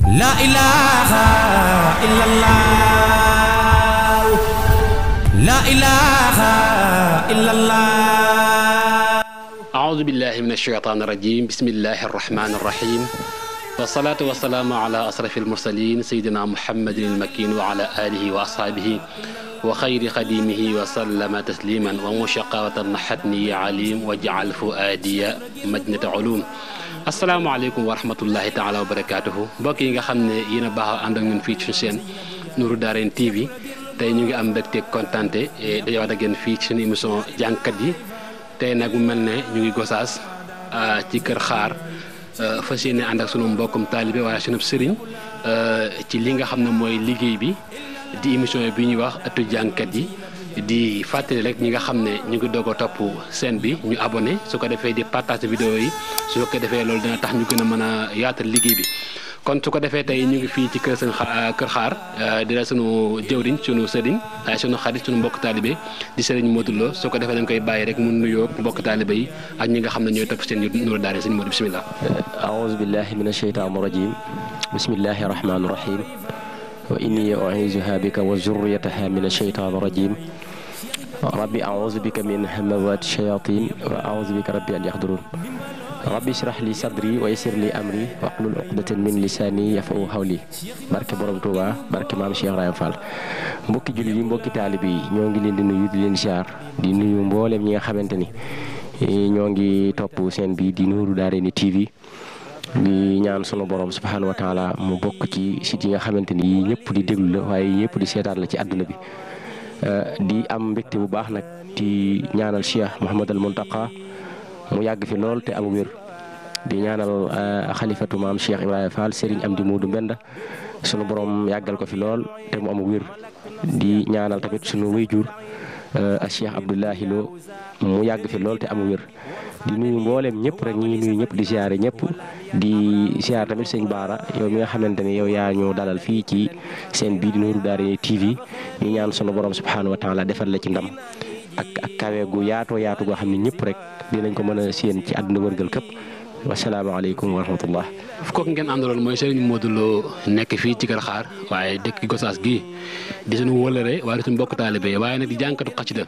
La ilaha illallah. La ilaha illallah. A'udzu billahi minasy syaithanir rajim. Bismillahir rahmanir rahim. Wassalatu wassalamu ala asrafil mursalin sayyidina Muhammadin al-makin wa ala alihi wa ashabihi wa khayri khadimihi wa sallama tasliman wa mushaqawatan nahatni alim wa ja'al fuadiya madinata ulum. Asalaamaaleykum wa rahmatullahi taala wa barakaatuhu mbokk yi nga xam ne yéen a baax ànd ak ñun fii ci seen Nourou Darayni TV tey ñu ngi am mbégte kontante dañoo wax ak yéen fii ci suñu émission jàngkat yi tey nag mu mel ne ñu ngi Gossas ci Kër Xaar fas yéene ànd ak sunu mbokkum taalibe wala sunu sëriñ ci li nga xam ne mooy liggéey bi di émission bi ñuy wax ëttu jàngkat yi. di fàttali rek ñi nga xam ne ñu ngi doog a topp chaîne bi ñu abonné su ko defee di partage vidéo yi su ko defee loolu dina tax ñu gën a mën a yaatal liggéey bi kon su ko defee tey ñu ngi fii ci kër Kër Xaar di la sunu jëwriñ sunu sëriñ sunu xarit sunu mbokk taalibe di sëriñ Modou Lo su ko defee dañ koy bàyyi rek mu nuyoo mbokk taalibe yi ak ñi nga xam ne ñooy topp seen Nourou Darayni sëriñ Modou bismillah. a'uuzu billahi mina shaytaani rajiim bismillahi rahmaani rahiim wa inni u'iizuha bika wa zurriyataha mina shaytaani rajiim rabbi a'uuzu bika min hamazaati shayaatiin wa a'uuzu bika rabbi an yaxduruun rabbi ishrah li sadri wa yassir li amri wahlul uqdatan min lisaani yafqahu qawli barke borom Tuuba barke maam Cheikh Ibrahima Fall mbokki jullit yi mbokki taalibe yi ñoo ngi leen di nuyu di leen siyaar di nuyu mboolem ñi nga xamante ni ñoo ngi topp seen bi di Nourou Darayni TV di ñaan sunu borom subhaanahu wa taala mu bokk ci site yi nga xamante ni yii ñëpp di déglu la waaye ñëpp di seetaan la ci àdduna bi di am mbégte bu baax nag di ñaanal Cheikh Mouhamadal Mountakha mu yàgg fi lool te am wér di ñaanal xalifatu maam Cheikh Ibrahima Fall Serigne Amdi Modou Mbenda sunu borom yàggal ko fi lool te mu am wér di ñaanal tamit sunu wéyjur Cheikh Abdoulahi Lo mu yàgg fi lool te am wér di nuyu mboolem ñëpp rek ñu ngi nuyu ñëpp di siyaare ñëpp di siyaar tamit sëñ Baara yow mi nga xamante ne yow yaa ñu dalal fii ci seen bii di Nourou Darayni TV ñu ñaan sunu borom subhaanahu wa taala defal la ci ndam ak kawe gu yaatoo yaatu goo xam ne ñëpp rek dinañ ko mën a séen ci àdduna wërgal këpp wasalaamaaleykum wa rahmatullah. kooku ngeen àndaloon mooy Serigne Modou Lo nekk fii ci Kër Xaar waaye dëkk Gossas gii di suñu wëlëre waaye di suñu mbokk taalibe waaye nag di jànkatu xasida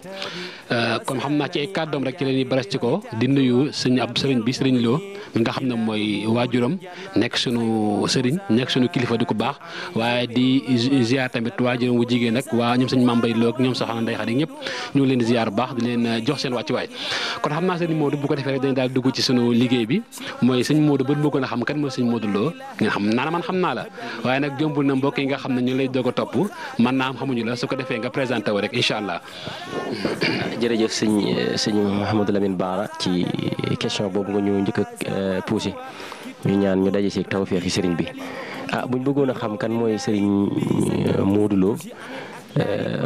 kon xam naa ci ay kàddoom rek ci la ñuy baras ci ko di nuyu sëñ ab sëriñ bi Serigne Lo nga xam ne mooy waajuram nekk sunu sëriñ nekk sunu kilifa di ko baax waaye di ziar tamit waajuram wu jigéen nag waa ñoom sëñ Mambay Lo ak ñoom soxna Ndeye Khady ñëpp ñu ngi leen di ziar bu baax di leen jox seen wàccuwaay kon xam naa Serigne Modou bu ko defee rek dañu daal dugg ci sunu liggéey bi mooy sëñ Modou ba bëggoon a xam kan mooy sëñ Modou Lo nga xam naa man xam naa la waaye nag jombul na mbokk yi nga xam ne ñu lay doog a topp man naa am xamuñu la su ko defee nga présenté wu rek incha allah. jërëjëf sëñ Mouhamadou Lamine Bara ci question boobu nga ñu njëkk a posé ñu ñaan ñu daje si tawfeexi sëriñ bi buñ bëggoon a xam kan mooy sëriñ Modou Lo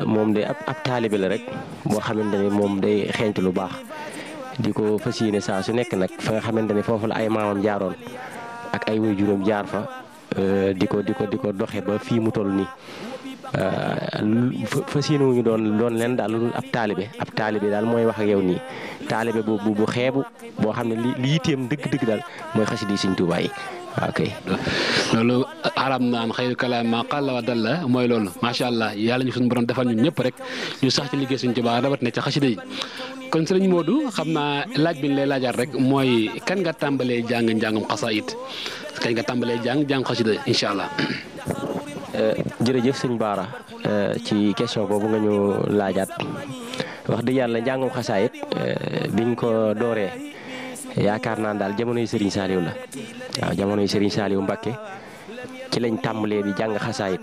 moom de ab taalibe la rek boo xamante ne moom day xeeñtu lu baax di ko fas yéene saa su nekk nag fa nga xamante ne foofu la ay maamam jaaroon ak ay waajuram jaar fa di ko doxe ba fii mu toll nii fas yéene wu ñu doon leen daal lu dul ab taalibe daal mooy wax ak yow nii taalibe bu xeebu boo xam ne li yitteem dëgg-dëgg daal mooy xasida yi Sëñ Tuubaa yi waaw kay. loolu arab naan xëy kalaam maa qalla wa dalla mooy loolu macha allah yàlla ñu suñu borom defal ñun ñëpp rek ñu sax ci liggéey Sëñ Tuubaa rawat ne ci xasida yi kon sëriñ Modou xam naa laaj bi ñu lay laajaat rek mooy kan nga tàmbalee njàngum xasaayid kañ nga tàmbalee jàng xasida incha allah. jërëjëf sëñ Baara ci question boobu nga ñu laajaat wax dëgg yàlla njàngum xasaayid biñ ko dooree yaakaar naa daal jamonoy Serigne Saliou la waaw jamonoy Serigne Saliou Mbacké ci lañ tàmbalee di jàng xasaayid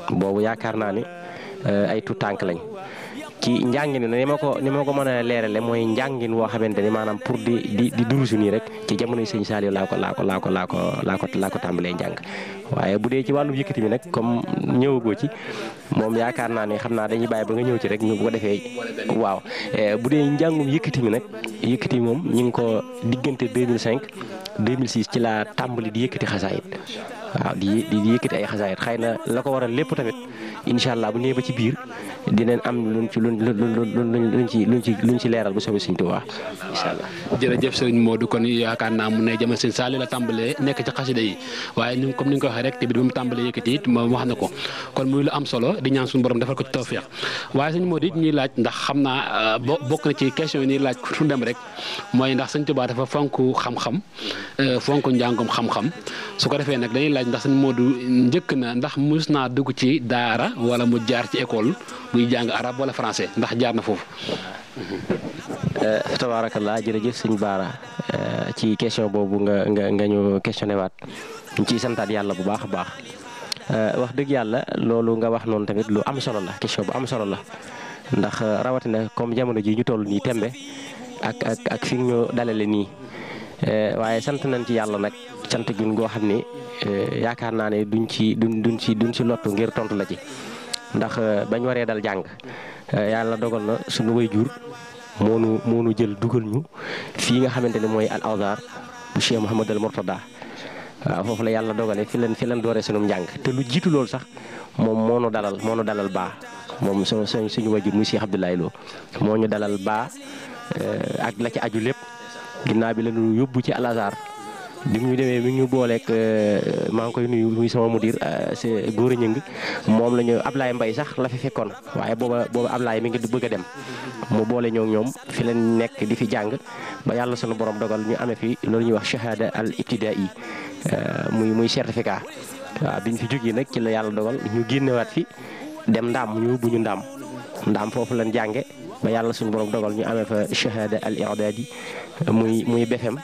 boobu yaakaar naa ni ay tuutànk lañ. ci njàngin ni ma ko mën a leerale mooy njàngin woo xamante ni maanaam pour di durusu nii rek ci jamonoy sëñ Saliou laa ko tàmbalee njàng waaye bu dee ci wàllu yëkkati mi nag comme ñëwagoo ci moom yaakaar naa ne xam naa dañuy bàyyi ba nga ñëw ci rek ñu bu ko defee waaw bu dee njàngum yëkkati mi nag yëkkati moom ñu ngi ko diggante 2005 2006 ci laa tàmbali di yëkkati xasaayit waaw di yëkkati ay xasaayit xëy na la ko waral lépp tamit incha allah bu ñëwee ba ci biir dinañ am luñ ci leeral bu soobee Sëriñ Tuubaa incha allah. jërëjëf Serigne Modou kon yaakaar naa mu ne jamono Serigne Saliou la tàmbalee nekk ci xasida yi waaye ni comme ni nga ko waxee rek te bi mu tàmbalee yëkkati it moom wax na ko kon muy lu am solo di ñaan suñu borom defal ko ci tawfeex waaye Serigne Modou it ñuy laaj ndax xam naa bokk na ci question yi ñuy laaj fu dem rek mooy ndax Serigne Touba dafa fonk xam-xam fonk njàngum xam-xam su ko defee nag dañuy laaj ndax Serigne Modou njëkk na ndax mus naa dugg ci daara wala mu jaar ci école buy jàng arabe wala français ndax jaar na foofu. tabaarakallaa jërëjëf sëñ Baara ci question boobu nga ñu questionné waat ñu ciy santaat yàlla bu baax a baax wax dëgg yàlla loolu nga wax noonu tamit lu am solo la question bu am solo la ndax rawatina comme jamono ji ñu toll nii tembe ak fi ñu dalale nii waaye sant nañ ci yàlla nag sant gun goo xam ni yaakaar naa ne duñ ci lottu ngir tontu la ci ndax bañ waree dal jàng yàlla dogal na suñu waajur moonu jël dugal ñu fii nga xamante ne mooy al Azhar bu Cheikh Mouhamadul Mourtada waaw foofu la yàlla dogale fi leen dooree sunum njàng te lu jiitu loolu sax moom moo nu dalal baa moom suñu waajur muy Cheikh Abdoulaye Lo moo ñu dalal baa ak la ci aju lépp ginnaaw bi la ñu yóbbu ci al Azhar bi ñu demee mi ñu booleeg maa ngi koy nuyu muy sama mudir c'est góor a ñëng moom la ñu Ablaye Mbaye sax la fi fekkoon waaye booba Ablaye mi ngi bëgg a dem mu boole ñoom fi leen nekk di fi jàng ba yàlla sunu borom dogal ñu amee fi loolu ñuy wax shahada al ibtidaai muy certificat waaw biñ fi jógee nag ci la yàlla dogal ñu génnewaat fi dem ndaam ñu bu ñu ndaam foofu lañ jànge ba yàlla sunu borom dogal ñu amee fa shahada al i'dadi muy BFEM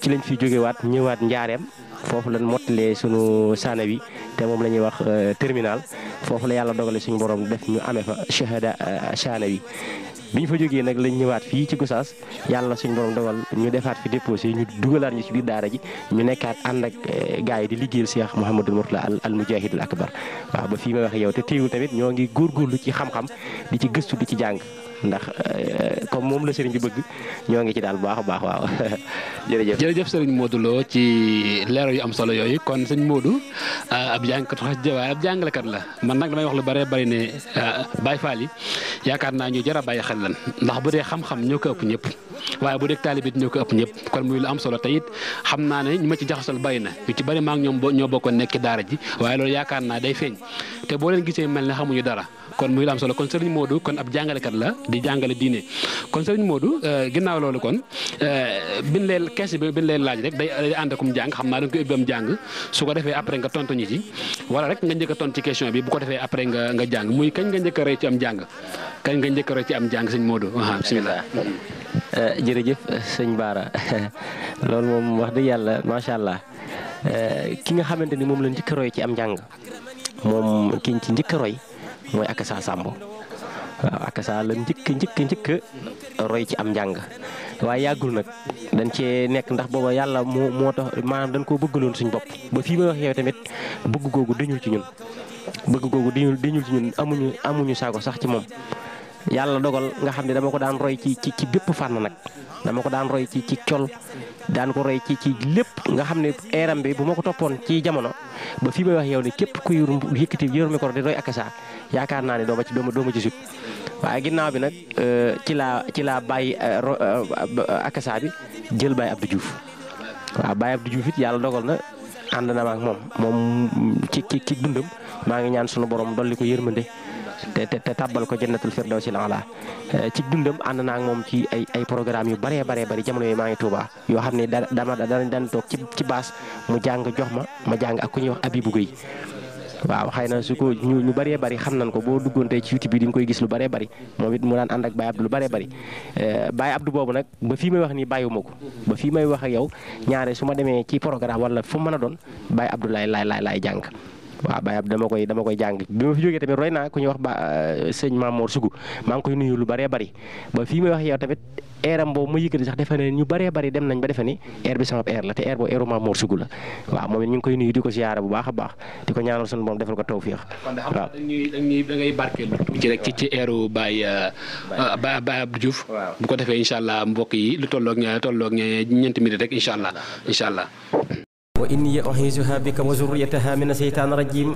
ci lañ fi jógewaat ñëwaat njaareem foofu lañ mottalee sunu sanawi te moom la ñuy wax terminal foofu la yàlla dogale suñu borom def ñu amee fa shahada sanawi bi ñu fa jógee nag lañ ñëwaat fii ci Gossas yàlla suñu borom dogal ñu defaat fi déposé ñu dugalaat ñu ci biir daara ji ñu nekkaat ànd ak gars yi di liggéeyal Cheikh Mouhamadul Mourtada al mujahidul akbar waaw ba fii may wax yow te teewul tamit ñoo ngi góorgóorlu ci xam-xam di ci gëstu di ci jàng ndax comme moom la sëriñ bi bëgg ñoo ngi ci daal bu baax a baax waaw jërëjëf sëriñ Modou Lo ci leero yu am solo yooyu kon sëñ Modou ab jàngkat waaye ab jàngalekat la man nag damay wax lu bare bari ne Baye Fall yi yaakaar naa ñu jar a bàyyi xel lan ndax bu dee xam-xam ñoo ko ëpp ñëpp waaye bu dee taalibit ñoo ko ëpp ñëpp kon muy lu am solo te it xam naa ne ñu ma ci jaxasal bari na ñu ci bari maa ngi ñoom ñoo bokkoon nekk daara ji waaye loolu yaakaar naa day feeñ te boo leen gisee mel ne xamuñu dara kon muy lu am solo kon Serigne Modou kon ab jàngalekat la di jàngale diine kon Serigne Modou ginnaaw loolu kon bin leen kees bi bin leen laaj rek day ànd akum jàng xam naa da nga koy ubbam jàng su ko defee après nga tontu ñi ci wala rek nga njëkk a tontu ci question bi bu ko defee après nga jàng muy kañ nga njëkk a rëy ci am jàng kañ nga njëkk a rëy ci am jàng sëñ Modou bismillah jërëjëf sëñ Baara loolu moom wax dëgg yàlla macha allah ki nga xamante ni moom la njëkk a roy ci am njàng moom kiñ ci njëkk a roy mooy Akassa Sambo waaw Akassa la njëkk roy ci am njàng waaye yàggul nag dañ cee nekk ndax booba yàlla moo tax maanaam dañ koo bëggaloon suñ bopp ba fii may wax yow tamit bëgg googu dañul ci ñun amuñu saako sax ci moom yàlla dogal nga xam ne dama ko daan roy ci bépp fànn nag dama ko daan roy ci col daan ko roy ci lépp nga xam ne eeram bi bu ma ko toppoon ci jamono ba fii may wax yow ne képp kuy yëkkati yor micro di roy Akassa yaakaar naa ne doo ma ci sut waaye ginnaaw bi nag ci laa bàyyi Akassa bi jël Baye Abdou Diouf waaw Baye Abdou Diouf it yàlla dogal na ànd na ma ak moom ci dundam maa ngi ñaan sunu borom dolli ko yërmande te tàbbal ko jannatul firdawsil ala ci dundam ànd naa ak moom ci ay programme yu bëree bari jamono yooyu maa ngi Touba yoo xam ne daan toog ci baas mu jàng jox ma jàng ak ku ñuy wax Abibou Gueye waaw xëy na su ko ñu bëree bëri xam nañ ko boo duggoon tey ci YouTube bi di nga koy gis lu bëree bëri moom it mu daan ànd ak Baye Abdou lu bëree bëri Baye Abdou boobu nag ba fii may wax nii bàyyiwuma ko ba fii may wax ak yow ñaare su ma demee ci programme wala fu mën a doon Baye Abdou laay jàng waaw Baye Abdou dama koy jàng bi ma fi jógee tamit roy naa ku ñuy wax sëñ Mamour Sougou maa ngi koy nuyu lu bëree bëri ba fii may wax yow tamit eeram boobu ma yëkkati sax defe ne ñu bëree bëri dem nañ ba defe ni air bi sama air la te air boobu airu Mamour Sougou la waaw moom it ñu ngi koy nuyu di ko siyaara bu baax a baax di ko ñaanal sunu borom defal ko tawfiix waaw da ngay barkeel ci rek ci airu Baye Abdou Diouf bu ko defee incha allah mbokk yi lu tolloog ñeenti minutes rek incha allah وإني أعيذها بك وذريتها من الشيطان الرجيم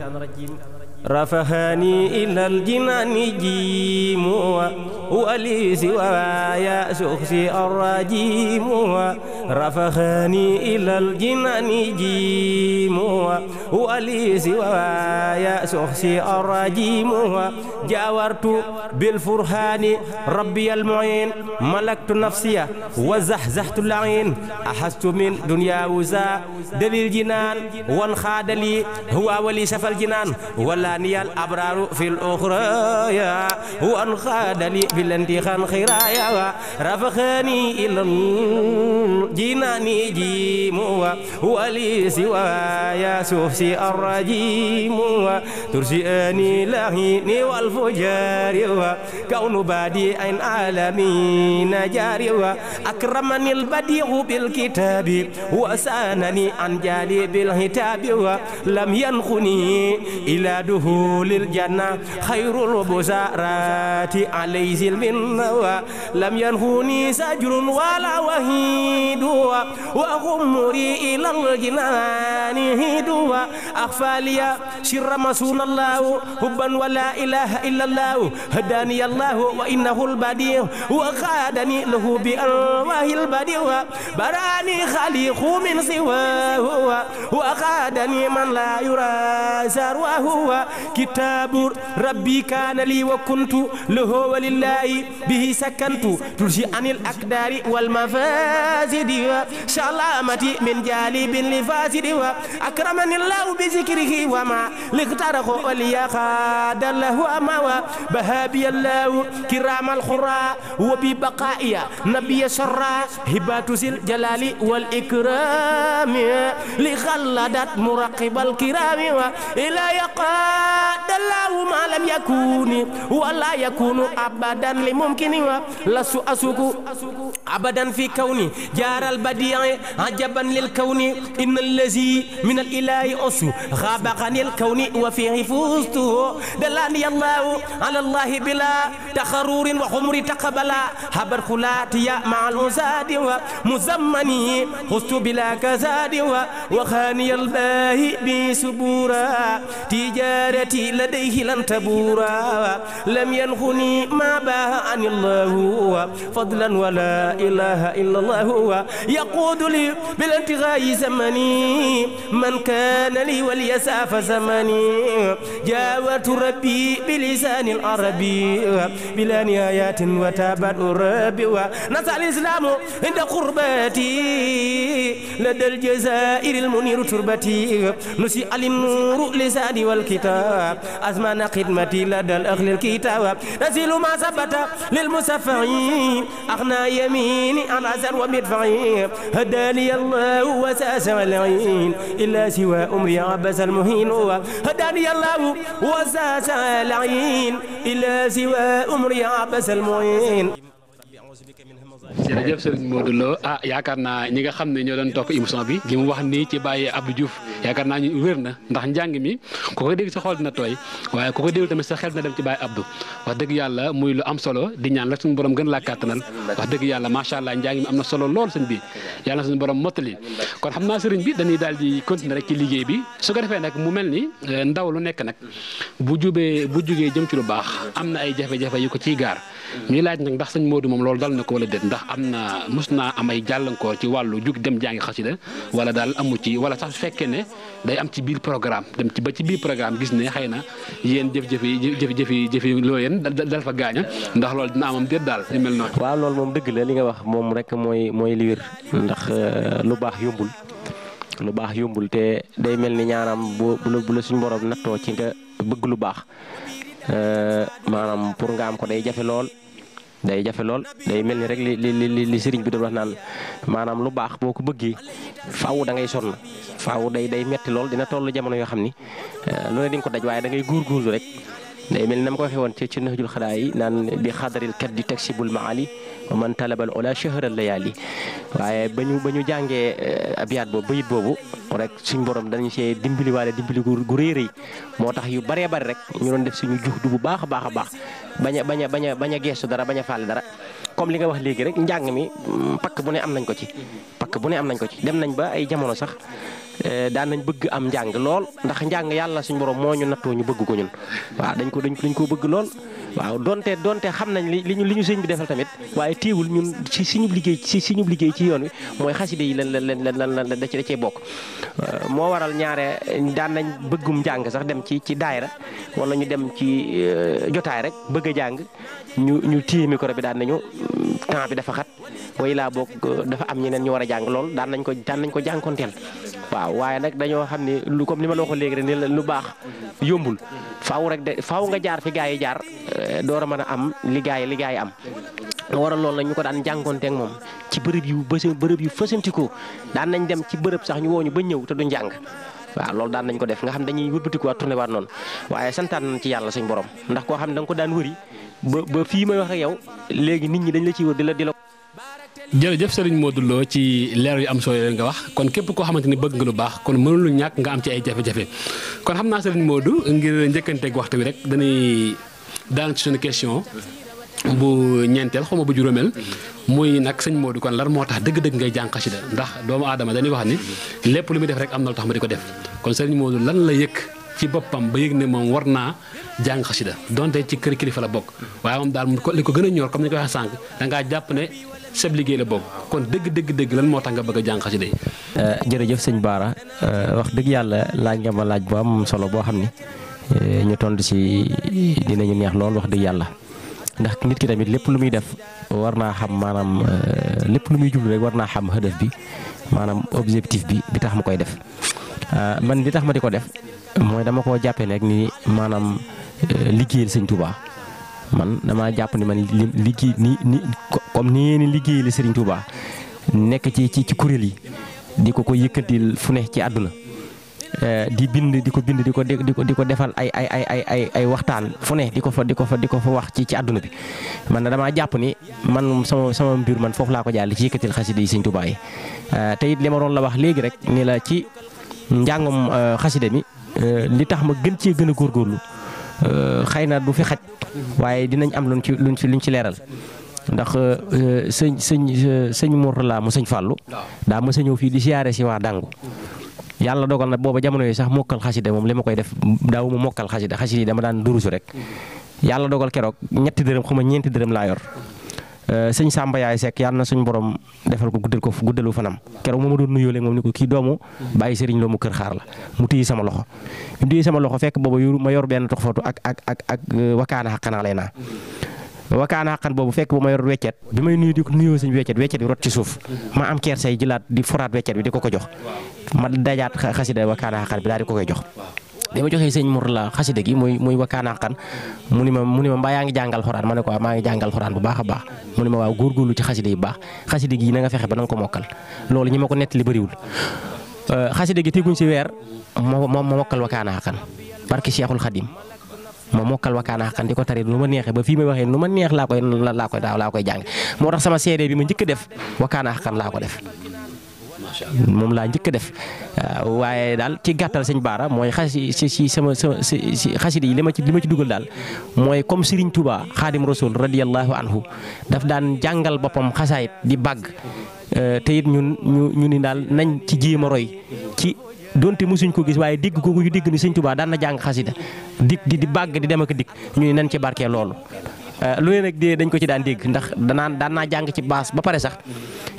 رفعني إلى الجنان جيم ولي سوايا شخصي الرجيم رفعني إلى الجنان جيم ولي سوايا شخصي الرجيم جاورت بالفرهان ربي المعين ملكت نفسي وزحزحت اللعين أحست من دنيا وزا دليل جنان وانخاد لي هو ولي شفى الجنان ولا نيال أبرار في الأخرى وانخاد لي بالانتخان خيرايا رفخني إلى الجنان جيم ولي سوايا سوسي الرجيم ترسئني لهيني والفجار كون بادي عين عالمين جاري أكرمني البديع بالكتاب وسانني عن جالي بالهتاب لم ينخني إلى دخول الجنة خير البشارات عليه المنة لم ينخني سجر ولا وهيد وغمري إلى الجنان هيد أخفى لي شر مسون الله حبا ولا إله إلا الله هداني الله وإنه البديع وخادني له بأنواه البديع براني خليق من سواه وخادني من لا يرى سرواه كتاب ربي كان لي وكنت له ولله به سكنت ترجي عن الأقدار والمفاسد سلامتي من جالب لفاسد أكرمني الله بذكره وما لاخترق وليخاد له أما بهابي الله كرام الخراء وببقائي نبي سرى هبات ذي الجلال والإكرام لخلدت مراقب الكرام إلى يقاد الله ما لم يكون ولا يكون أبدا لممكن لست أسوق أبدا في كوني جار البديع عجبا للكون إن الذي من الإله أسو غاب عن الكون وفيه فزت دلاني الله على الله بلا تخرور وخمر تقبلا هبر خلاتي مع الوزاد ومزمني خست بلا كزاد وخاني الباهي بسبورا تجارتي لديه لن تبورا لم ينخني ما باه عن الله فضلا ولا إله إلا الله يقود لي بالانتغاء زمني من كان لي وليساف زمني جاورت ربي بلسان العربي بلا نهايات وتابت ربي ونسى الإسلام عند قربتي لدى الجزائر المنير تربتي نسي النور لساني والكتاب أزمان خدمتي لدى الأخل الكتاب نزيل ما ثبت للمسفعين أغنى يميني عن أزر ومدفعين هداني الله وساسع العين إلا سوى أمري عبس المهين هداني الله وساسع العين إلا سوى أمري عبس المهين. jërëjëf Serigne Modou Lo yaakaar naa ñi nga xam ne ñoo doon topp émission bi li mu wax nii ci Baye Abdou Diouf yaakaar naa ñu wér na ndax njàng mi ku ko dégg sa xol dina tooy waaye ku ko dégg tamit sa xel na dem ci Baye Abdou wax dëgg yàlla muy lu am solo di ñaan la suñu borom gën laa kàttanal wax dëgg yàlla macha allah njàng mi am na solo lool sëñ bi yàlla na suñu borom mottali kon xam naa Serigne bi dañuy daal di continuer rek ci liggéey bi su ko defee nag mu mel ni ndaw lu nekk nag bu jugee jëm ci lu baax am na ay jafe-jafe yu ko ciy gaar ñuy laaj nag ndax sëñ Modou moom loolu dal na ko wala déet ndax am na mos naa am ay jàllankoor ci wàllu jug dem jàngi xasida wala daal amu ci wala sax su fekkee ne day am ci biir programme dem ci ba ci biir programme gis ne xëy na yéen jëf-jëfi loo yéen dal fa gaaña ndax loolu dina amam déet daal li mel noonu. waaw loolu moom dëgg la li nga wax moom rek mooy li wér ndax lu baax yombul te day mel ni ñaanam bu la suñu borom nattoo ci nga bëgg lu baax maanaam pour nga am ko day jafe lool day mel ni rek li sëriñ bi doon wax naan maanaam lu baax boo ko bëggee faaw da ngay sonn faaw day metti lool dina toll jamono yoo xam ni lu ne di nga ko daj waaye da ngay góorgóorlu rek day mel ni na ma ko waxee woon ci Nahjul Xadaa yi naan bi xadaril kat di taksibul maali wa man talabal ola shahral layaali waaye ba ñu jàngee abiyaat boobu bayit boobu rek suñ borom dañu see dimbali gu rëy moo tax yu bëree bëri rek ñu doon def suñu juhdu bu baax a baax bañ a geestu dara bañ a faale dara comme li nga wax léegi rek njàng mi pakk bu ne am nañ ko ci dem nañ ba ay jamono sax daan nañ bëgg am njàng lool ndax njàng yàlla suñu borom moo ñu nattoo ñu bëgg ko ñun waaw dañ ko bëgg lool. waaw donte xam nañ li ñu sëñ bi defal tamit waaye teewul ñun ci suñu liggéey ci yoon wi mooy xaside yi lan da cee bokk. moo waral ñaare daan nañ bëggum njàng sax dem ci daayira wala ñu dem ci jotaay rek bëgg a jàng ñu téye micro bi daan nañu temps bi dafa xat way laa bokk dafa am ñeneen ñu war a jàng lool daan nañ ko jànkonteel. waaw waaye nag dañoo xam ne lu comme ni ma la waxoon léegi rek ni lu baax yombul faaw nga jaar fi gaa yi jaar door a mën a am li gaa yi am. waral loolu nag ñu ko daan jànkonteeg moom ci bërëb yu fasantikoo daan nañ dem ci bërëb sax ñu woo ñu ba ñëw te du njàng. waaw loolu daan nañ ko def nga xam dañuy wëlbatikuwaat tourné waat noonu waaye santaan nañ ci yàlla suñ borom ndax koo xam ne da nga ko daan wëri ba fii may wax ak yow léegi nit ñi dañ la ciy wër di la. jërëjëf Serigne Modou Lo ci leer yu am solo yooyu nga wax kon képp koo xamante ni bëgg nga lu baax kon mënul ñàkk nga am ci ay jafe-jafe kon xam naa Serigne Modou ngir njëkkanteeg waxtu bi rek dañuy daan ci suñu question bu ñeenteel xaw ma bu juróomeel muy nag sëñ Modou kon lan moo tax dëgg-dëgg ngay jàng xasida ndax doomu aadama dañuy wax ni lépp lu muy def rek am na lu tax ma di ko def kon Serigne Modou lan la yëg ci boppam ba yëg ne moom war naa jàng xasida donte ci kër kilifa la bokk waaye moom daal li ko gën a ñor comme ni ko waxee sànq da ngaa jàpp ne sab liggéey la bokk kon dëgg lan moo tax nga bëgg a jàng xasida yi. jërëjëf sëñ Baara wax dëgg yàlla laaj nga ma laaj bu am solo boo xam ni ñu tontu si dinañu neex lool wax dëgg yàlla ndax nit ki tamit lépp lu muy def war naa xam maanaam lépp lu muy jublu rek war naa xam hëdëf bi maanaam objectif bi tax ma koy def man li tax ma di ko def mooy dama koo jàppee rek ni maanaam liggéeyal sëñ Touba. man damaa jàpp ni man liggéey ni comme ni ngeen liggéeyal Serigne Touba nekk ci kuréel yi di ko yëkkatil fu ne ci àdduna di ko defal ay waxtaan fu ne di ko fa wax ci àdduna bi man damaa jàpp ni man sama mbir man foofu laa ko jàll ci yëkkatil xasida yi Serigne Touba yi te it li ma doon la wax léegi rek ni la ci njàngum xasida mi li tax ma gën cee gën a góorgóorlu xëy na du fi xaj waaye dinañ am luñ ci leeral ndax sëñ Mourtala mu sëñ Fallou daa ma sa ñëw fii di siyaare si waa Dangu yàlla dogal na booba jamono yi sax mokkal xasida moom li ma koy def daawuma mokkal xasida yi dama daan durusu rek yàlla dogal keroog ñetti dërëm xuma ñeenti dërëm laa yor sëñ Samba Yaay Seck yàlla na suñ borom defal ko guddalu fanam keroog ma doon nuyoo léegi moom ni ko kii doomu bàyyi sëriñ loo mu kër xaar la mu téye sama loxo mu téye sama loxo fekk booba ma yor benn tox foto ak wakaana xaqanaa lay naa wakaana xaqan boobu fekk bu ma yor weccet bi may nuyoo sëñ weccet bi rot ci suuf ma am kersay jëlaat di foraat weccet bi di ko jox ma dajaat xasida wakaana xaqan bi daal di ko koy jox bi ma joxee sëñ Mourtala xasida gi muy wakaana xaqan mu ni ma mbaa yaa ngi jàngal xoraan ma ne ko waaw maa ngi jàngal xoraan bu baax a baax mu ni ma waaw góorgóorlu ci xasida yi baax xasida gi na nga fexe ba na nga ko mokkal loolu ñi ma ko nettali bëriwul xasida gi teguñ si weer ma mokkal wakaana xaqan barki Cheikhul Khadim ma mokkal wakaana xaqan di ko tari nu ma neexee ba fii may waxee nu ma neex laa koy jàng moo tax sama seede bi ma njëkk a def wakaana xaqan laa ko def moom laa njëkk a def waaye daal ci gàttal sëñ Baara mooy xasida yi li ma ci dugal daal mooy comme Serigne Touba Xaadim Rasul radiyallahu anhu daf daan jàngal boppam xasaayit di bàgg te it ñu ni daal nañ ci jéem a roy ci donte mosuñ ko gis waaye dégg googu ñu dégg ni sëñ Touba daan na jàng xasida di bàgg di dem ak dikk ñu ni nañ ci barkee loolu lu ne nag dañ ko ci daan dégg ndax daan naa jàng ci baas ba pare sax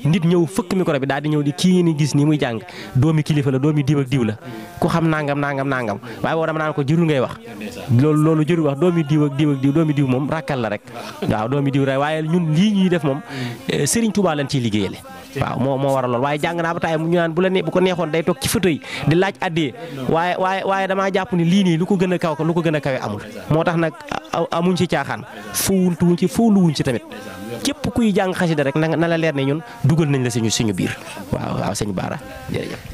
nit ñëw fëkk micro bi daal di ñëw di kii ni gis nii muy jàng doomi kilifa la doomi diw ak diw la ku xam nangam waaye boo dama naan ko jërul ngay wax loolu jërul wax doomi diw ak diw doomi diw moom rakkal la rek waaw doomi diw rek waaye ñun lii ñuy def moom Serigne Touba lañ ciy liggéeyale waaw moo waral lool waaye jàng naa ba taay ñu naan bu ko neexoon day toog ci fauteuil di laaj addee waaye damaa jàpp ni lii nii lu ko gën a kawe amul moo tax nag amuñ ci caaxaan fuwuntuwuñ ci fuwluwuñ ci tamit képp kuy jàng xasida rek na la leer ne ñun dugal nañ la suñu biir waaw sëñ Baara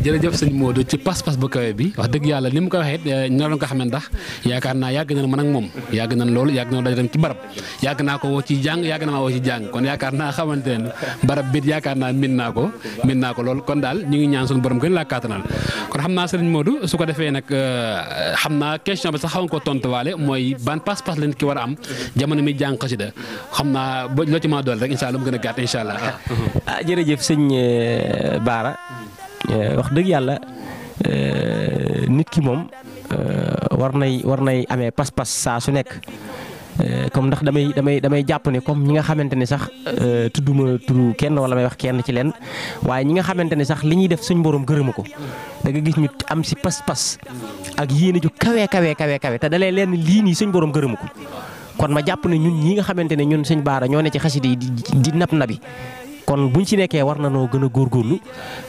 jërëjëf sëñ Modou ci pas-pas bu kawe bi wax dëgg yàlla li mu ko waxee ñoo doon ko xamee ndax yaakaar naa yàgg na man ak moom yàgg nañ loolu yàgg na daje dem ci barab yàgg naa ko woo ci jàng yàgg na maa woo ci jàng kon yaakaar naa xamante ne barab bi yaakaar naa min naa ko loolu kon daal ñu ngi ñaan suñu borom gën laa kàttanal kon xam naa sëñ Modou su ko defee nag xam naa question bi sax xaw nga ko tontuwaale mooy ban pas-pas lañ ki war a am jamono mi jàng xasida xam naa loo ci ma dool rek incha allah mu gën a gàtt incha allah. jërëjëf sëñ Baara wax dëgg yàlla nit ki moom war nay amee pas-pas saa su nekk comme ndax damay jàpp ne comme ñi nga xamante ne sax tudduma turu kenn wala may wax kenn ci leen waaye ñi nga xamante ne sax li ñuy def suñ borom gërëma ko da nga gis ñu am si pas-pas ak yéene ju kawe te dalee leen lii nii suñ borom gërëma ko kon ma jàpp ne ñun ñi nga xamante ne ñun sëñ Baara ñoo ne ci xasida yi di nabi kon buñ ci nekkee war na noo gën a góorgóorlu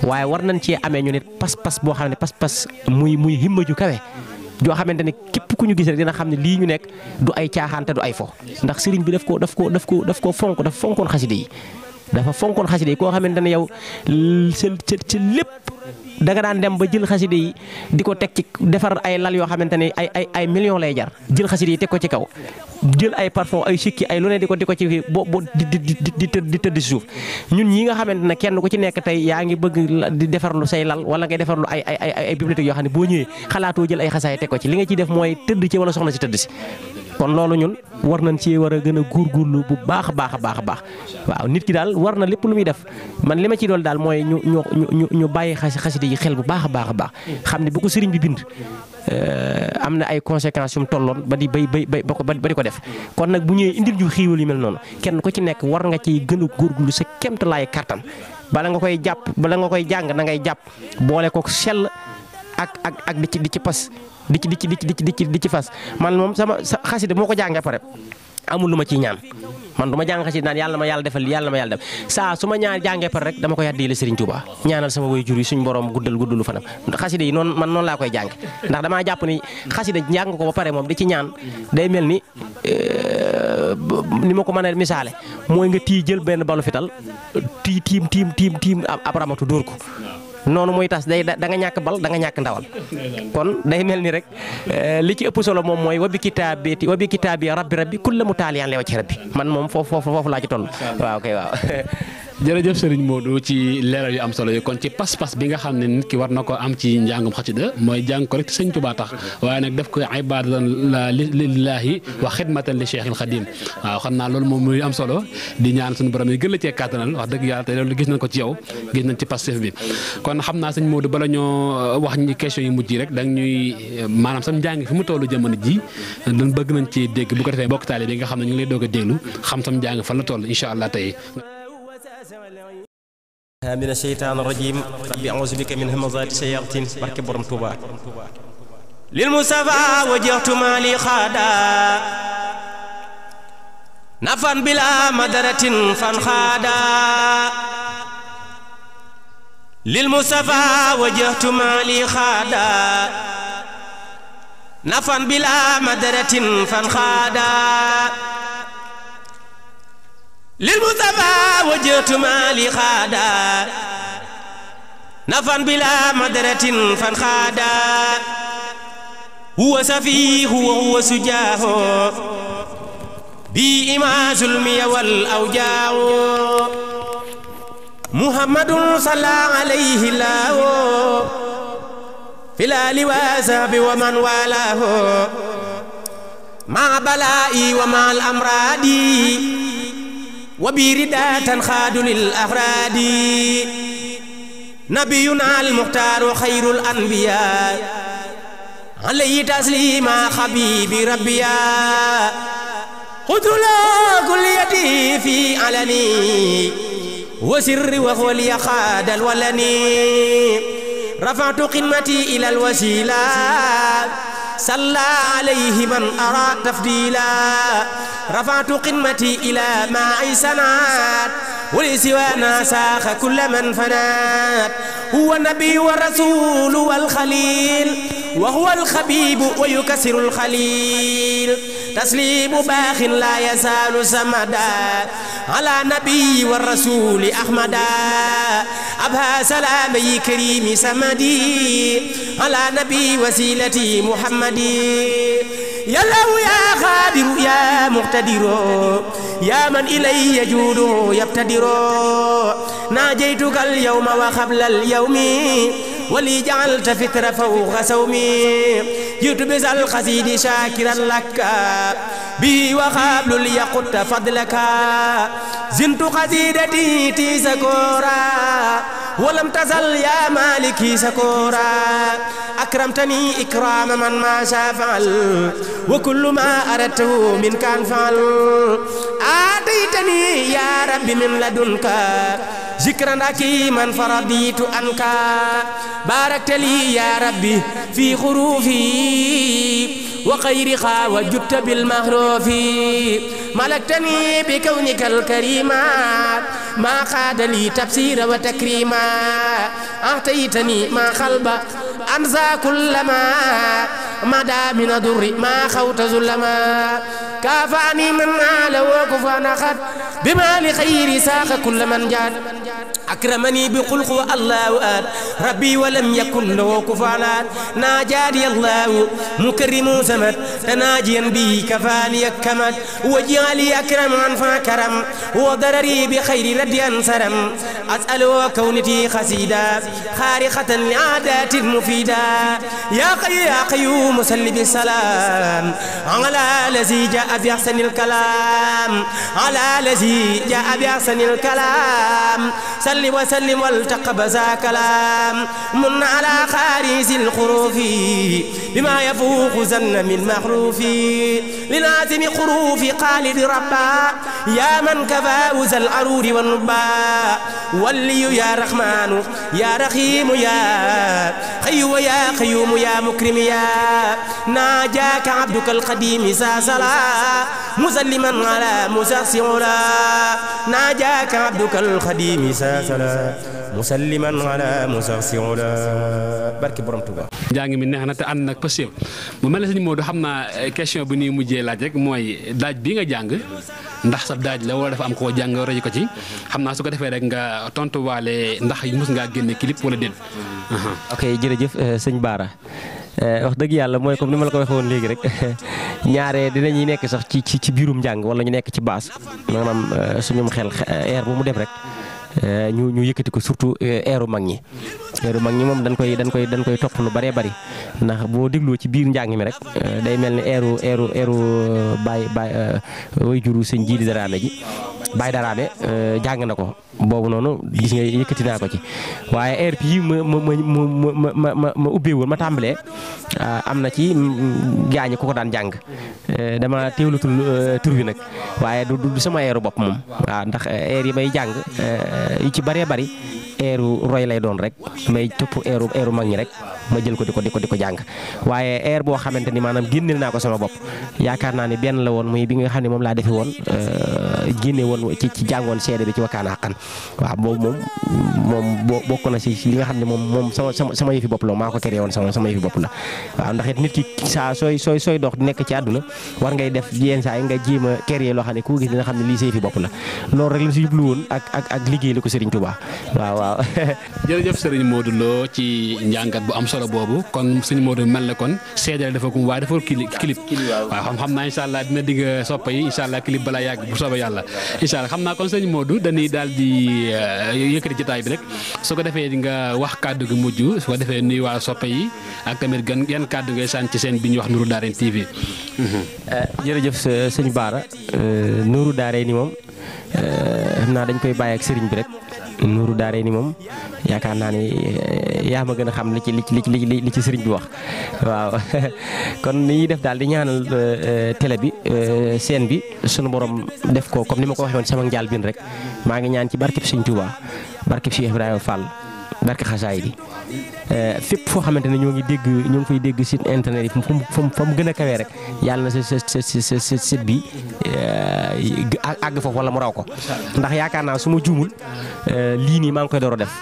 waaye war nañ cee amee ñu ne pas-pas boo xam ne pas-pas muy himma ju kawe joo xamante ne képp ku ñu gis rek dina xam ne lii ñu nekk du ay caaxaan te du ay fo ndax sëriñ bi daf ko fonk dafa fonkoon xasida yi koo xamante ne yow ca lépp da nga daan dem ba jël xasida yi di ko teg ci defar ay lal yoo xamante ne ay millions lay jar jël xasida yi teg ko ci kaw jël ay parfum ay sikki ay lu ne di ko ci di tëdd si suuf ñun ñi nga xamante ne kenn ku ci nekk tey yaa ngi bëgg di defarlu say lal wala ngay defarlu ay bibliothèque yoo xam ne boo ñëwee xalaatoo jël ay xasaay teg ko ci li nga ciy def mooy tëdd ci wala soxna si tëdd si kon loolu ñun war nañ ci war a gën a góorgóorlu bu baax a baax waaw nit ki daal war na lépp lu muy def man li ma ci dool daal mooy ñu bàyyi xasida yi xel bu baax a baax xam ne bu ko sëriñ bi bind am na ay conséquences yu mu tolloon ba di ko def kon nag bu ñëwee indil ñu xiiwal yu mel noonu kenn ku ci nekk war nga ciy gën a góorgóorlu sa kéemtalaay kattan bala nga koy jàng na ngay jàpp boole ko sell ak di ci pas di ci fas man moom sama xasida moo ko jàngee pare amul lu ma ciy ñaan man du ma jàng xasida naan yàlla ma yàlla defal yàlla ma yàlla def saa su ma ñaan jàngee pare rek dama koy addiya Serigne Touba ñaanal sama waajur yi suñ borom guddalu fanam xasida yi noonu laa koy jàng ndax damaa jàpp ni xasida jàng ko ba pare moom di ci ñaan day mel ni ma ko mën a misaale mooy nga jël benn balu fital tiim ab ramatu dóor ko noonu muy tas da nga ñàkk bal da nga ñàkk ndawal kon day mel ni rek li ci ëpp solo moom mooy wabi kitaabi rabbi kulla mu taaliyan leewa ci rabbi man moom foofu laa ci toll waaw kay waaw jërëjëf Serigne Modou ci leeral yu am solo yi kon ci pas-pas bi nga xam ne nit ki war na ko am ci njàngum xasida mooy jàng ko rek te Sëñ Tuubaa tax waaye nag def ko ibadatan lillahi wa xidmatan li Cheikhil Xadim waaw xam naa loolu moom muy am solo di ñaan suñu borom yi gën la cee kàttanal wax dëgg yàlla te loolu gis nañ ko ci yow gis nañ ci Pastef bi kon xam naa Sëñ Modou bala ñoo wax ñi question yu mujj yi rek da ñuy maanaam sam njàng fi mu tollu jamono ji dañ bëgg nañ ci dégg bu ko defee bokk taale bi nga xam ne ñu ngi lay doog a déglu xam sam njàng fan la toll incha allah tey من الشيطان الرجيم ربي أعوذ بك من همزات الشياطين بركة برم توبا للمصطفى وجهت مالي خادا نفا بلا مدرة فانخادا للمصطفى وجهت مالي خادا نفا بلا مدرة فانخادا للمصطفى وجهت مالي خادا نفا بلا مدرة فانخادا هو سفيه وهو سجاه بي إما ظلمي والأوجاع محمد صلى عليه الله في الآل وصحبه ومن والاه مع بلائي ومع الأمراض وبرداء تنخاد للأفراد نبينا المختار خير الأنبياء عليه تسليما حبيب ربيا خذ له كل يدي في علني وسر وهو لي خاد الولني رفعت قمتي إلى الوسيلة صلى عليه من أرى تفضيلا رفعت قمتي إلى ما سنات ولسوانا ساخ كل من فنات هو النبي والرسول والخليل وهو الخبيب ويكسر الخليل تسليم باخ لا يزال سمدا على نبي والرسول أحمدا أبها سلامي كريم سمدي على نبي وسيلتي محمدي يا الله يا خادر يا مقتدر يا من إلي يجود يبتدر ناجيتك اليوم وقبل اليوم ولي جعلت فتر فوق سومي جئت بذا القصيد شاكرا لك بي وقبل ليقط فضلك زنت قصيدتي تيسكورا ولم تزل يا مالكي سكورا أكرمتني إكرام من ما شاء فعل وكل ما أردته منك أنفعل آتيتني يا رب من لدنك ذكرا حكيما فرضيت عنك باركت لي يا ربي في خروفي وخيرها وجبت بالمهروف ملكتني بكونك الكريم ما خاد لي تبصير وتكريما أعطيتني ما خلب أنزى كلما مدى من ضر ما خوت ظلما كافاني من نال وكفانا خد بما لخير ساق كل من جاد أكرمني بخلق الله آد ربي ولم يكن له كفانا ناجاني الله مكرم سمت تناجيا بي كفاني كمت وجعلي أكرم فكرم وضرري بخير رديا سرم أسأل كونتي خسيدا خارقة لعادات مفيدة يا قيوم صل بالسلام على الذي جاء بأحسن الكلام على الذي جاء بأحسن الكلام صل وسلم والتقب ذا كلام من على خارج الخروف بما يفوق زن من مخروف لناتم خروف خالد ربا يا من كفاوز العرور والنبا ولي يا رحمن يا رحيم يا خي ويا قيوم يا مكرم يا ناجاك عبدك القديم ساسلا مسلما على مساسولا ناجاك عبدك القديم ساسلا مسلما على مساسولا barke borom Tuuba. njàng mi neex na te ànd nag possible mu mel ne sëñ Modou xam naa question bi ñuy mujjee laaj rek mooy daaj bi nga jàng ndax sa daaj la wala dafa am koo jàng roy ko ci xam naa su ko defee rek nga tontuwaale ndax mos ngaa génne clip wala déet. ok jërëjëf sëñ Bara wax dëgg yàlla mooy comme ni ma la ko waxee woon léegi rek ñaare dinañuy nekk sax ci biirum njàng wala ñu nekk ci baas maanaam suñum xel air bu mu dem rek ñu yëkkati ko surtout eeru mag ñi moom dañ koy topp lu bëree bëri ndax boo dégloo ci biir njàng mi rek day mel ni eeru baay way juru sëñ Jiili Daraame ji Baay Daraame jàng na ko boobu noonu gis nga yëkkati naa ko ci waaye air bi ma ubbee woon ma tàmbalee am na ci gaañi ku ko daan jàng dama teewlutul tur bi nag waaye du sama eeru bopp moom waaw ndax air yi may jàng yu ci bëree bëri eeru roy lay doon rek may topp eeru mag ñi rek ma jël ko di ko jàng waaye air boo xamante ni maanaam génneel naa ko sama bopp yaakaar naa ni benn la woon muy bi nga xam ne moom laa defee woon génne woon ci jàngoon seede bi ci wakkaana xaqan waaw boobu moom bokk na si li nga xam ne moom sama yëfi bopp la maa ko créé woon sama yëfi bopp la waaw ndax it nit ki saa sooy dox di nekk ci àdduna war ngay def yenn saa yi nga jéem a créé loo xam ne ku gis dina xam ne lii sa yëfi bopp la loolu rek la si jublu woon ak liggéey la ko Serigne Touba waaw jërëjëf Serigne Modou Lo ci njàngat bu am solo boobu kon Serigne Modou mel na kon seedale dafa kum waaye dafa clip waaw xam naa incha allah dina digg soppa yi incha allah clip balaa yàgg bu soobee yàlla incha allah xam naa kon Serigne Modou dañuy daal di yëkkati jotaay bi rek su ko defee nga wax kàddu gi mujj su ko defee nuyu waa soppa yi ak tamit yan kàddu ngay sànni ci seen bi ñu wax Nourou Darayni TV. jërëjëf sëñ Bara Nourou Darayni moom xam naa dañ koy bàyyi ak sëriñ bi rek Nourou Darayni moom yaakaar naa ni yaa ma gën a xam li ci sëriñ bi wax waaw kon ni ñuy def daal di ñaanal télé bi scène bi sunu borom def ko comme ni ma ko waxee woon sama njaal bin rek maa ngi ñaan ci barkeb Sëriñ Touba barkeb Cheikh Ibrahima Fall barke xasaay bi fépp foo xamante ne ñoo ngi fay dégg site internet yi fa mu gën a kawee rek yàlla na sa site bi àgg foofu wala mu raw ko ndax yaakaar naa su ma juumul lii nii maa ngi koy door a def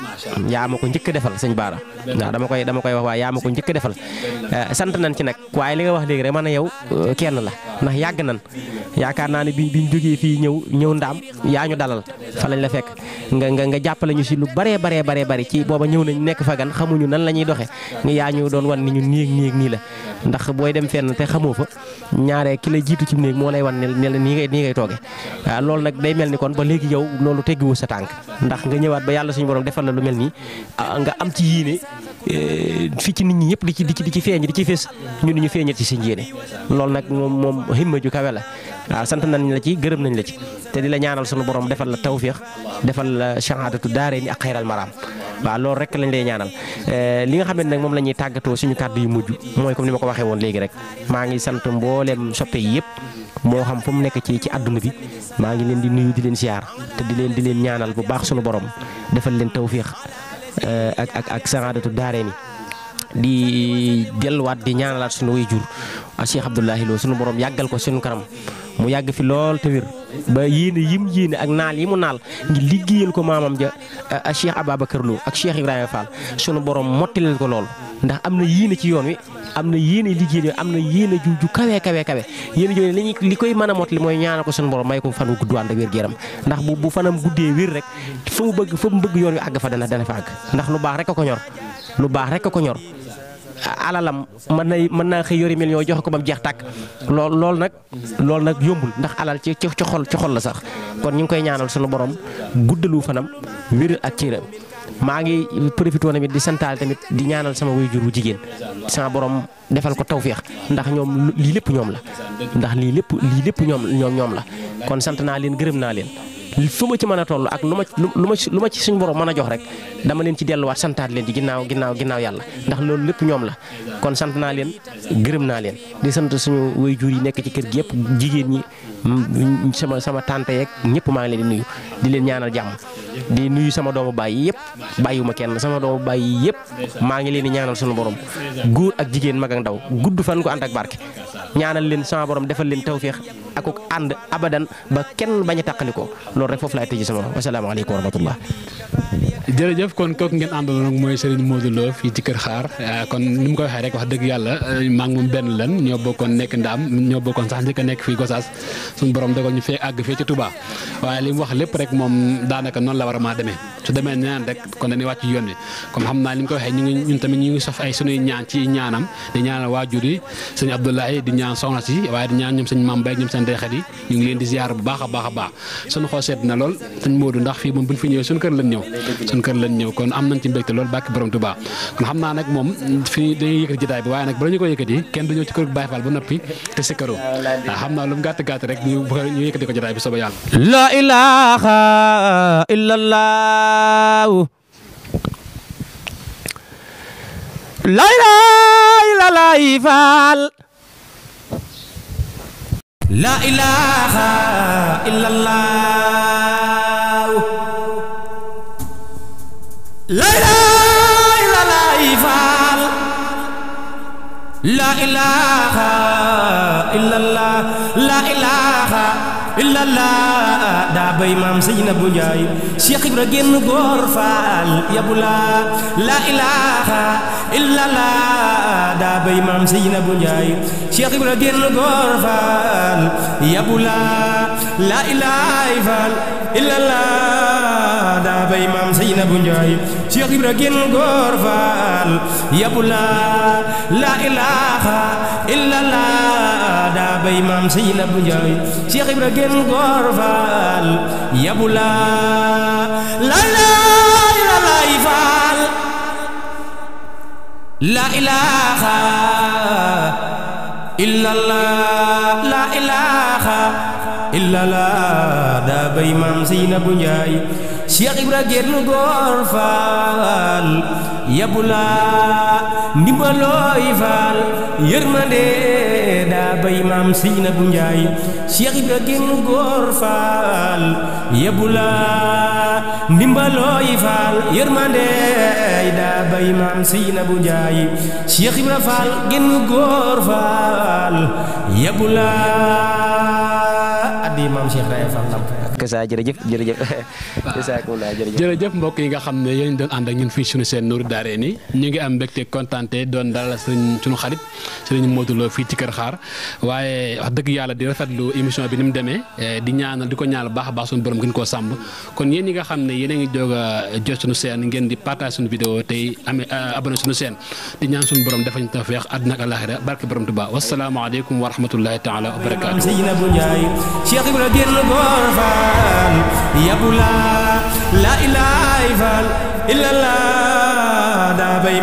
yaa ma ko njëkk a defal sëñ Bara waaw dama koy wax waaye yaa ma ko njëkk a defal sant nañ ci nag waaye li nga wax léegi rek man a yow kenn la ndax yàgg nañ yaakaar naa ne biñ jógee fii ñëw ndaam yaa ñu dalal fa lañ la fekk nga jàppale ñu si lu baree ci booba ñëw nañ nekk fa gan xamuñu nan la ñuy doxee nga yaa ñu doon wan ni ñu nii la ndax booy dem fenn te xamoo fa ñaare ki la jiitu ci néeg moo lay wan ne la nii ngay tooge waaw loolu nag day mel ni kon ba léegi yow loolu teggiwu sa tànk ndax nga ñëwaat ba yàlla suñu borom defal la lu mel nii nga am ci yéene fii ci nit ñi ñëpp di ci feeñ di ci fees ñu feeñal ci seen yéene loolu nag moom himma ju kawe la waaw sant nañ la ci gërëm nañ la ci te di la ñaanal sunu borom defal la tawféex defal la shahadatu daarayni ak xayral maraam waaw loolu rek lañ lay ñaanal li nga xam ne nag moom la ñuy tàggatoo suñu kàddu yu mujj mooy comme ni ma ko waxee woon léegi rek maa ngi sant mbooleem soppe yi yëpp moo xam fu mu nekk ci àdduna bi maa ngi leen di nuyu di leen siyaar te di leen ñaanal bu baax suñu borom defal leen tawfiix ak saadatu daareeni di delluwaat di ñaanalaat suñu waajur Cheikh Abdoulahi Lo suñu borom yàggal ko suñu kanam mu yàgg fi lool te wér ba yéene ak naal yi mu naal ngi liggéeyal ko maamam ja Cheikh Ababacar Lo ak Cheikh Ibrahima Fall sunu borom mottileel ko lool ndax am na yéene ci yoon wi am na yéene liggéey am na yéene ju kawe yéene jooju li koy mën a mottali mooy ñaanal ko sunu borom may ko fan wu gudd ànd ak wér gu yaram ndax bu fanam guddee wér rek fa mu bëgg yoon wi àgg fa dana fa àgg ndax lu baax rek a ko ñor alalam mën naa xëy yori million joxe ko ba mu jeex tàkk loolu nag yombul ndax alal ci xol la sax kon ñu ngi koy ñaanal sunu borom guddalu fanam wér ak cëram maa ngi profité tamit di santaal tamit di ñaanal sama waajur wu jigéen sama borom defal ko tawféex ndax ñoom lii lépp ñoom la ñoom la kon sant naa leen gërëm naa leen fu ma ci mën a toll ak lu ma ci suñu borom mën a jox rek dama leen ci delluwaat santaat leen ci ginnaaw yàlla ndax loolu lépp ñoom la kon sant naa leen gërëm naa leen di sant suñu waajur yi nekk ci kër gi yëpp jigéen ñi sama tante yeeg ñëpp maa ngi leen di nuyu di leen ñaanal jàmm di nuyu sama doomu baay yi yëpp bàyyiwuma kenn sama doomu baay yi yëpp maa ngi leen di ñaanal suñu borom góor ak jigéen mag ak ndaw gudd fan ko ànd ak barke ñaanal leen sama borom defal leen tawféex ak ànd abadan ba kenn bañ a tàqalikoo loolu rek foofu laay tëjee sama wasalaamaaleykum wa rahmatullah. jërëjëf kon kooku ngeen àndaloon nag mooy Serigne Modou Lo fii ci Kër Xaar kon ni mu ko waxee rek wax dëgg yàlla maa ngi moom benn lan ñoo bokkoon nekk Ndaam ñoo bokkoon sax njëkk a nekk fii Gosaas suñu borom dogal ñu fee àgg fii ci Touba waaye li mu wax lépp rek moom daanaka noonu la war a maa demee su demee ñaan rek kon dañuy wàcc yoon bi comme xam naa li mu ko waxee ñun tamit ñu ngi sof ay sunuy ñaan ci ñaanam di ñaanal waajur yi sëñ Abdoulaye di ñaan soxna si waaye di ñaan ñoom sëñ Mame Mbaye ñoom seen deexat yi ñu ngi leen di ziar bu baax a baax suñu xol seet na lool sëñ Modou ndax fii moom buñ fi ñëwee suñu kër lañ ñëw kon am nañ ci mbégte lool bàkki borom Touba kon xam naa nag moom fii dañuy yëkkati jotaay bi waaye nag bala ñu ko yëkkati kenn du ñëw ci kër Baye Fall ba noppi te sikkaroo xam naa lu mu gàtt rek ñu yëkkati ko jotaay bi soba yàlla la ilaha illallah la ilaha illallah Fall la ilaha illallah la ilaha illallah Fall la ilaha illallah la ilaha illallah daa bay maam Seynabou Ndiaye Cheikh Ibra génn góor Fall yabula la ilaha illallah daa bay maam Seynabou Ndiaye Cheikh Ibra génn góor Fall yabula la ilaha illallah daa bay maam Seynabou Ndiaye Cheikh Ibra génn góor Fall yabula la ilaha illallah daa bay maam Seynabou Ndiaye Cheikh Ibra génn góor Fall yabula la ilaha illallah Fall la ilaha illallah la ilaha illallah daa bay maam Seynabou Ndiaye Cheikh Ibra génn góor Fall yabula ndimbalooy Fall yërmande daa bay maam Seynabou Ndiaye Cheikh Ibra génn góor Fall yabula ndimbalooy Fall yërmande daa bay maam Seynabou Ndiaye Cheikh Ibra Fall génn góor Fall yabula addi maam Cheikh Ibrahima Fall kasa jërëjëf jërëjëf mbokk yi nga xam ne yéen doon ànd ak ñun fii suñu seen Nourou Darayni ñu ngi am mbégte kontaante doon dalal suñu xarit Serigne Modou Lo fii ci Kër Xaar waaye wax dëgg yàlla di rafetlu émission bi ni mu demee di ñaanal di ko ñaanal baax a baax suñu borom gën koo sàmm kon yéen ñi nga xam ne yéen a ngi jóg a jot suñu seen ngeen di partage suñu vidéo tey amee abonné suñu seen di ñaan suñu borom dafa ñu tawfeex àdduna ak àllaaxira barke borom Tuubaa wasalaamaaleykum wa rahmatullahi taala wa barakaatu yabula la ilaha illallah daa bay